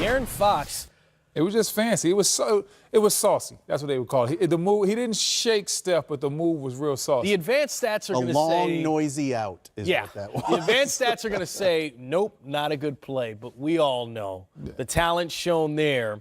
De'Aaron Fox. It was just fancy. It was saucy. That's what they would call it. The move, he didn't shake Steph, but the move was real saucy. The advanced stats are going to say. A long, noisy out is what that was. The advanced stats are going to say, nope, not a good play. But we all know the talent shown there,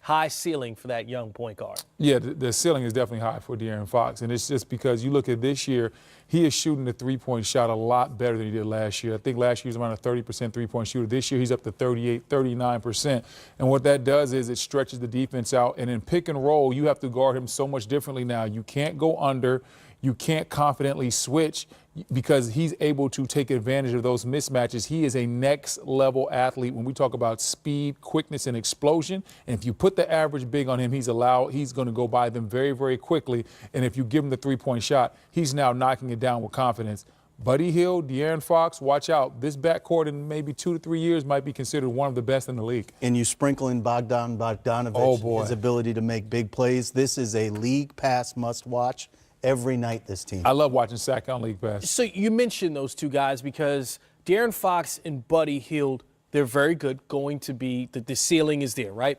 high ceiling for that young point guard. Yeah, the ceiling is definitely high for De'Aaron Fox. And it's just because you look at this year, he is shooting the three-point shot a lot better than he did last year. I think last year he was around a 30% three-point shooter. This year he's up to 38, 39%. And what that does is it stretches the defense out. And in pick and roll, you have to guard him so much differently now. You can't go under. You can't confidently switch because he's able to take advantage of those mismatches. He is a next-level athlete when we talk about speed, quickness, and explosion. And if you put the average big on him, he's going to go by them very, very quickly. And if you give him the three-point shot, he's now knocking it down with confidence. Buddy Hield, De'Aaron Fox, watch out. This backcourt in maybe 2 to 3 years might be considered one of the best in the league. And you sprinkle in Bogdanovic, his ability to make big plays. This is a league pass must-watch every night, this team. I love watching Sac on League Pass. So you mentioned those two guys because De'Aaron Fox and Buddy Hield, they're very good, going to be, the ceiling is there, right?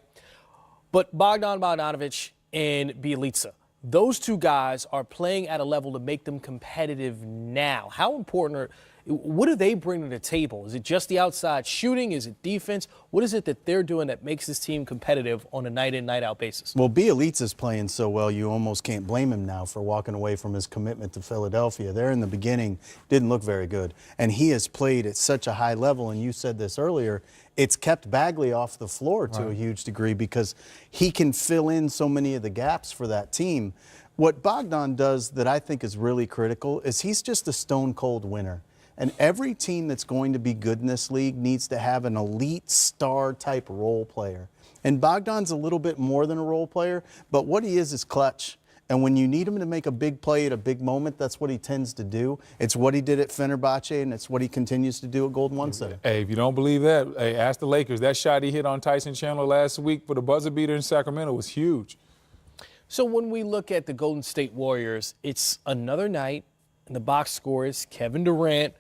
But Bogdanovic and Bjelica, those two guys are playing at a level to make them competitive now. How important what do they bring to the table? Is it just the outside shooting? Is it defense? What is it that they're doing that makes this team competitive on a night-in, night-out basis? Well, Bjelica's playing so well, you almost can't blame him now for walking away from his commitment to Philadelphia. There in the beginning didn't look very good. And he has played at such a high level, and you said this earlier, it's kept Bagley off the floor to a huge degree because he can fill in so many of the gaps for that team. What Bogdan does that I think is really critical is he's just a stone-cold winner. And every team that's going to be good in this league needs to have an elite star-type role player. And Bogdan's a little bit more than a role player, but what he is clutch. And when you need him to make a big play at a big moment, that's what he tends to do. It's what he did at Fenerbahce, and it's what he continues to do at Golden One Center. Hey, if you don't believe that, hey, ask the Lakers. That shot he hit on Tyson Chandler last week for the buzzer beater in Sacramento was huge. So when we look at the Golden State Warriors, it's another night, and the box score is Kevin Durant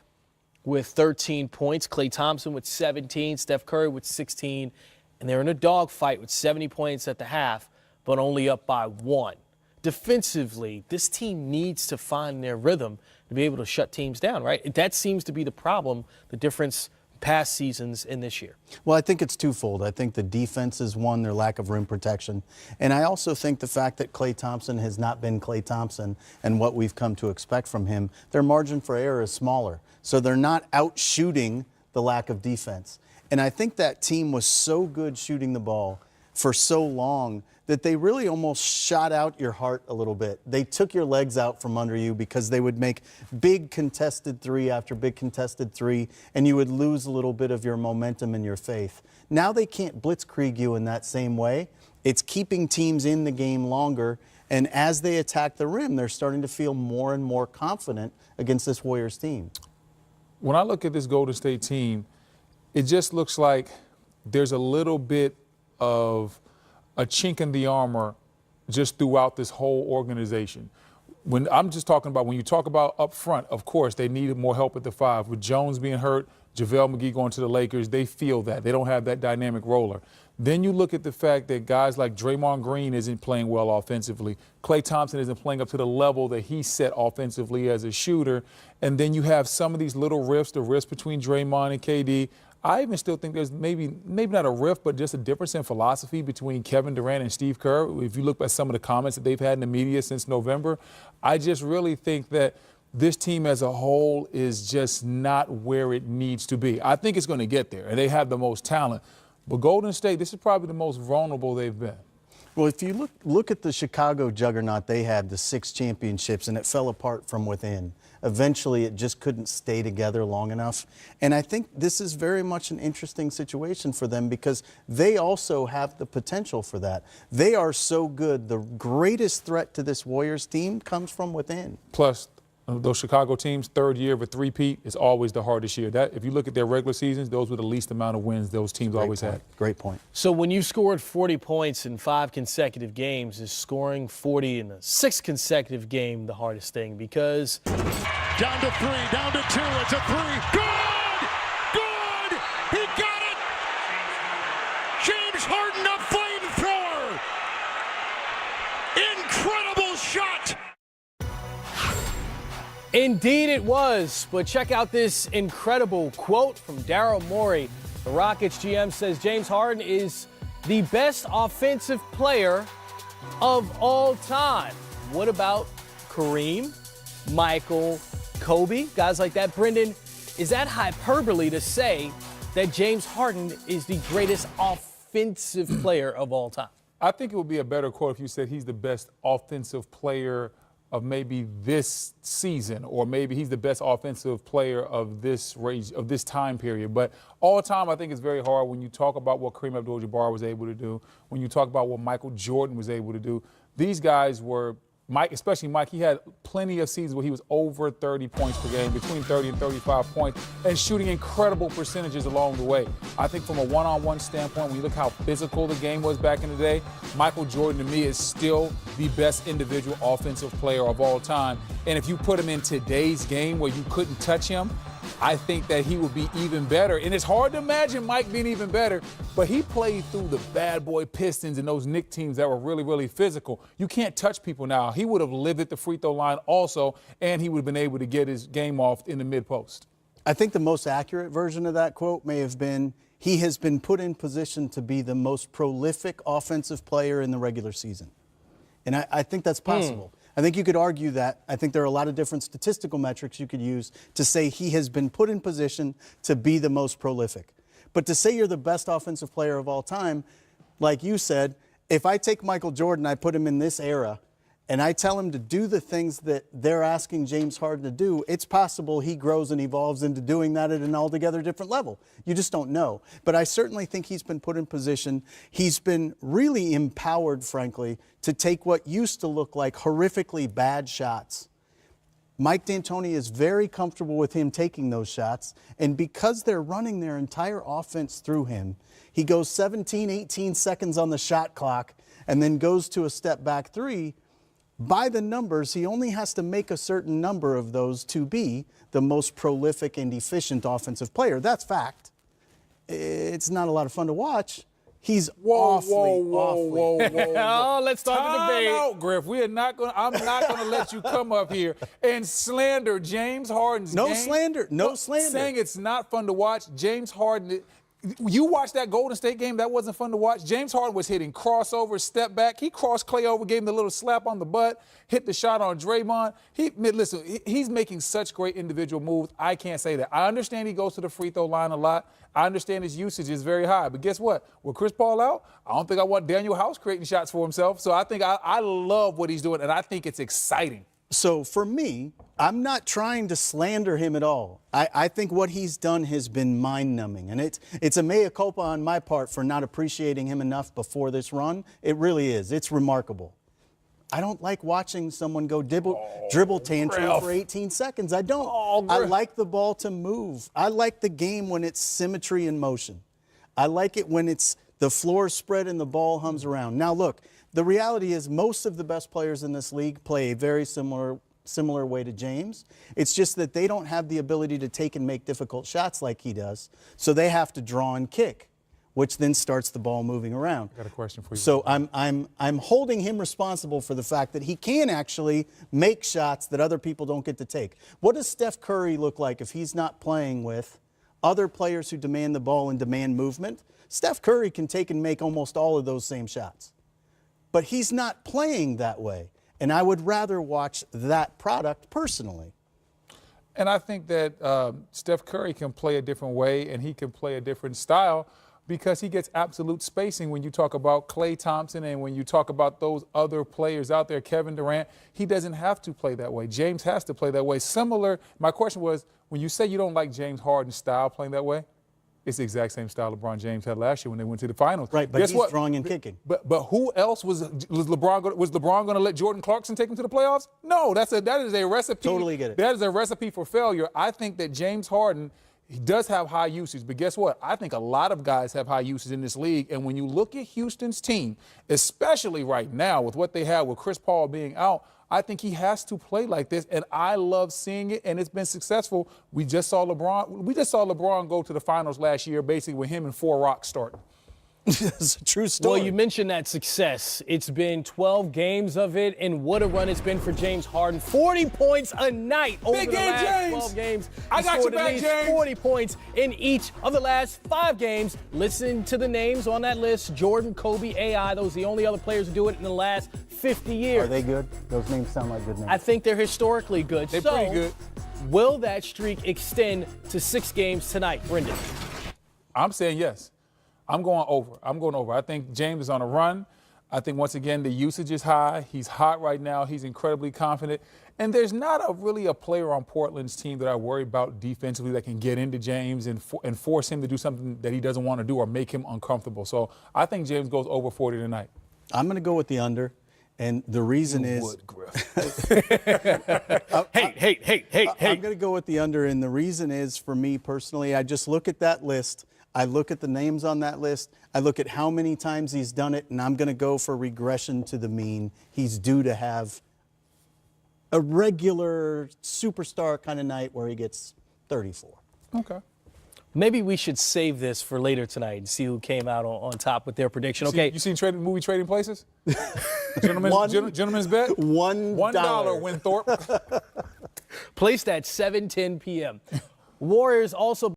with 13 points, Klay Thompson with 17, Steph Curry with 16, and they're in a dogfight with 70 points at the half, but only up by 1. Defensively, this team needs to find their rhythm to be able to shut teams down, right? That seems to be the problem, the difference past seasons in this year. Well, I think it's twofold. I think the defense is one, their lack of rim protection. And I also think the fact that Klay Thompson has not been Klay Thompson and what we've come to expect from him, their margin for error is smaller. So they're not out shooting the lack of defense. And I think that team was so good shooting the ball for so long that they really almost shot out your heart a little bit. They took your legs out from under you because they would make big contested three after big contested three, and you would lose a little bit of your momentum and your faith. Now they can't blitzkrieg you in that same way. It's keeping teams in the game longer, and as they attack the rim, they're starting to feel more and more confident against this Warriors team. When I look at this Golden State team, it just looks like there's a little bit of a chink in the armor just throughout this whole organization. When I'm just talking about, when you talk about up front, of course, they needed more help at the 5. With Jones being hurt, JaVale McGee going to the Lakers, they feel that. They don't have that dynamic roller. Then you look at the fact that guys like Draymond Green isn't playing well offensively. Klay Thompson isn't playing up to the level that he set offensively as a shooter. And then you have some of these little rifts, the rifts between Draymond and KD. I even still think there's maybe not a rift, but just a difference in philosophy between Kevin Durant and Steve Kerr. If you look at some of the comments that they've had in the media since November, I just really think that this team as a whole is just not where it needs to be. I think it's going to get there, and they have the most talent. But Golden State, this is probably the most vulnerable they've been. Well, if you look at the Chicago juggernaut they had, the 6 championships, and it fell apart from within. Eventually, it just couldn't stay together long enough. And I think this is very much an interesting situation for them because they also have the potential for that. They are so good. The greatest threat to this Warriors team comes from within. Plus, those Chicago teams, third year of a three-peat is always the hardest year. If you look at their regular seasons, those were the least amount of wins those teams always had. Great point. So when you scored 40 points in 5 consecutive games, is scoring 40 in a 6th consecutive game the hardest thing? Because down to 3, down to 2, it's a 3. Good! Good! He got it! James Harden, a flamethrower. Incredible shot. Indeed it was, but check out this incredible quote from Daryl Morey. The Rockets GM says James Harden is the best offensive player of all time. What about Kareem, Michael, Kobe, guys like that? Brendan, is that hyperbole to say that James Harden is the greatest offensive player of all time? I think it would be a better quote if you said he's the best offensive player of maybe this season, or maybe he's the best offensive player of this range, of this time period. But all time, I think it's very hard when you talk about what Kareem Abdul-Jabbar was able to do, when you talk about what Michael Jordan was able to do. These guys were, Mike, especially Mike, he had plenty of seasons where he was over 30 points per game, between 30 and 35 points, and shooting incredible percentages along the way. I think from a one-on-one standpoint, when you look how physical the game was back in the day, Michael Jordan, to me, is still the best individual offensive player of all time. And if you put him in today's game where you couldn't touch him, I think that he would be even better. And it's hard to imagine Mike being even better, but he played through the bad boy Pistons and those Knicks teams that were really, really physical. You can't touch people now. He would have lived at the free throw line also, and he would have been able to get his game off in the mid-post. I think the most accurate version of that quote may have been, he has been put in position to be the most prolific offensive player in the regular season. And I think that's possible. I think you could argue that. I think there are a lot of different statistical metrics you could use to say he has been put in position to be the most prolific. But to say you're the best offensive player of all time, like you said, if I take Michael Jordan, I put him in this era, and I tell him to do the things that they're asking James Harden to do, it's possible he grows and evolves into doing that at an altogether different level. You just don't know. But I certainly think he's been put in position. He's been really empowered, frankly, to take what used to look like horrifically bad shots. Mike D'Antoni is very comfortable with him taking those shots, and because they're running their entire offense through him, he goes 17, 18 seconds on the shot clock and then goes to a step back three. By the numbers, he only has to make a certain number of those to be the most prolific and efficient offensive player. That's fact. It's not a lot of fun to watch. He's awfully. Oh, let's start the debate. Time out, Griff. I'm not going to let you come up here and slander James Harden's game. No slander. No slander. Saying it's not fun to watch. James Harden. You watched that Golden State game, that wasn't fun to watch. James Harden was hitting crossovers, step back. He crossed Clay over, gave him the little slap on the butt, hit the shot on Draymond. Listen, he's making such great individual moves. I can't say that. I understand he goes to the free throw line a lot. I understand his usage is very high. But guess what? With Chris Paul out, I don't think I want Daniel House creating shots for himself. So I think I love what he's doing, and I think it's exciting. So for me, I'm not trying to slander him at all. I think what he's done has been mind-numbing. And it's a mea culpa on my part for not appreciating him enough before this run. It really is. It's remarkable. I don't like watching someone go dribble tantrum for 18 seconds. I don't. I like the ball to move. I like the game when it's symmetry in motion. I like it when it's the floor spread and the ball hums around. Now, look, the reality is most of the best players in this league play a very similar way to James. It's just that they don't have the ability to take and make difficult shots like he does, so they have to draw and kick, which then starts the ball moving around. I got a question for you. So I'm holding him responsible for the fact that he can actually make shots that other people don't get to take. What does Steph Curry look like if he's not playing with other players who demand the ball and demand movement? Steph Curry can take and make almost all of those same shots. But he's not playing that way. And I would rather watch that product personally. And I think that Steph Curry can play a different way and he can play a different style because he gets absolute spacing when you talk about Klay Thompson and when you talk about those other players out there, Kevin Durant. He doesn't have to play that way. James has to play that way. Similar, my question was, when you say you don't like James Harden's style playing that way, it's the exact same style LeBron James had last year when they went to the finals. Right, but he's drawing and kicking. But who else was LeBron? Was LeBron going to let Jordan Clarkson take him to the playoffs? No, that is a recipe. Totally get it. That is a recipe for failure. I think that James Harden, he does have high usage, but guess what? I think a lot of guys have high usage in this league. And when you look at Houston's team, especially right now with what they have with Chris Paul being out, I think he has to play like this, and I love seeing it, and it's been successful. We just saw LeBron go to the finals last year, basically with him and 4 Rocks starting. It's a true story. Well, you mentioned that success. It's been 12 games of it, and what a run it's been for James Harden. 40 points a night over Big the game, last James. 12 games. I He got scored your at back, least James. 40 points in each of the last 5 games. Listen to the names on that list. Jordan, Kobe, AI. Those are the only other players who do it in the last 50 years. Are they good? Those names sound like good names. I think they're historically good. They're so, pretty good. will that streak extend to 6 games tonight, Brendan? I'm saying yes. I'm going over. I think James is on a run. I think, once again, the usage is high. He's hot right now. He's incredibly confident. And there's not really a player on Portland's team that I worry about defensively that can get into James and force him to do something that he doesn't want to do or make him uncomfortable. So I think James goes over 40 tonight. I'm going to go with the under. And the reason is Wood, Griff. Hey. I'm going to go with the under, and the reason is, for me personally, I just look at that list. I look at the names on that list. I look at how many times he's done it, and I'm going to go for regression to the mean. He's due to have a regular superstar kind of night where he gets 34. Okay. Maybe we should save this for later tonight and see who came out on top with their prediction. Okay. You seen movie Trading Places? Gentlemen's bet? $1. $1, Winthorpe. Placed at 7:10 p.m. Warriors also